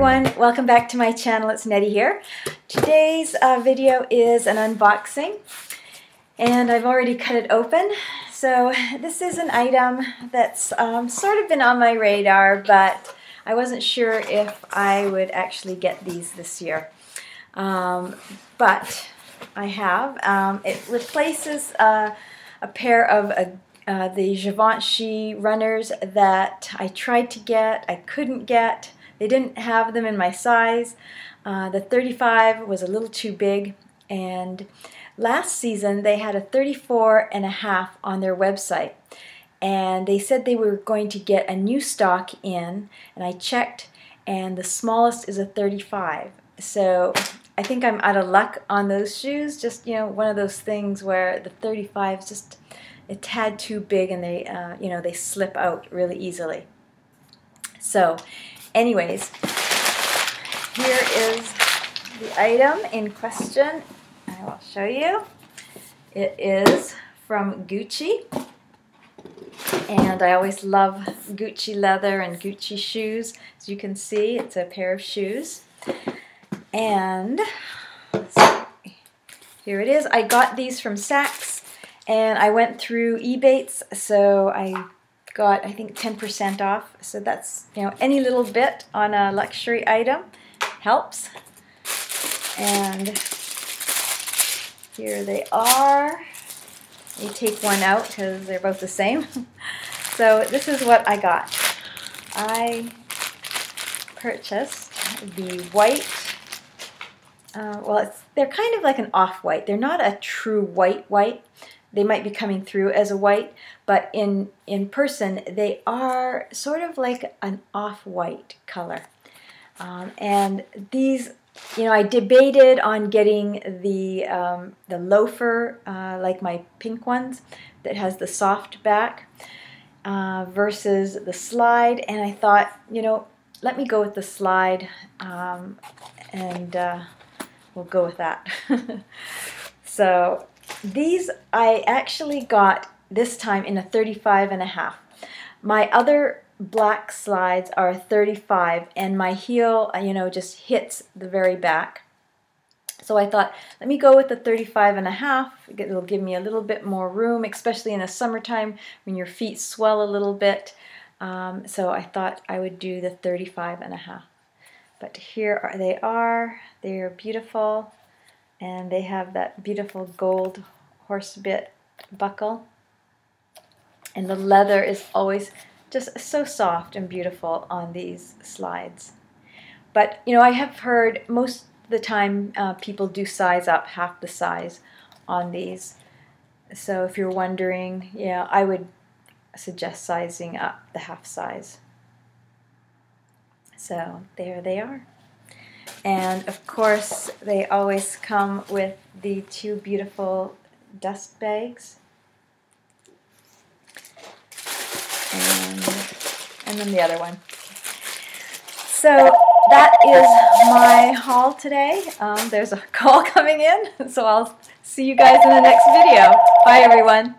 everyone, welcome back to my channel. It's Nettie here. Today's video is an unboxing and I've already cut it open. So this is an item that's sort of been on my radar, but I wasn't sure if I would actually get these this year. But I have. It replaces a pair of the Givenchy runners that I tried to get, I couldn't get. They didn't have them in my size. The 35 was a little too big, and last season they had a 34.5 on their website, and they said they were going to get a new stock in, and I checked and the smallest is a 35. So I think I'm out of luck on those shoes. Just, you know, one of those things where the 35 is just a tad too big and they you know, they slip out really easily. So anyways, here is the item in question. I will show you. It is from Gucci, and I always love Gucci leather and Gucci shoes. As you can see, it's a pair of shoes, and here it is. I got these from Saks, and I went through Ebates, so I got, I think, 10% off. So that's, you know, any little bit on a luxury item helps. And here they are. You take one out because they're both the same. So this is what I got. I purchased the white, well, they're kind of like an off-white. They're not a true white. They might be coming through as a white, but in person they are sort of like an off-white color. And these, you know, I debated on getting the loafer, like my pink ones, that has the soft back, versus the slide, and I thought, you know, let me go with the slide, and we'll go with that. So these I actually got this time in a 35.5. My other black slides are 35, and my heel, you know, just hits the very back. So I thought, let me go with the 35.5. It'll give me a little bit more room, especially in the summertime when your feet swell a little bit. So I thought I would do the 35.5. But here they are. They are beautiful. And they have that beautiful gold horse bit buckle. And the leather is always just so soft and beautiful on these slides. But, you know, I have heard most of the time people do size up half the size on these. So if you're wondering, yeah, I would suggest sizing up the half size. So there they are. And of course, they always come with the two beautiful dust bags. And then the other one. So that is my haul today. There's a call coming in, so I'll see you guys in the next video. Bye, everyone.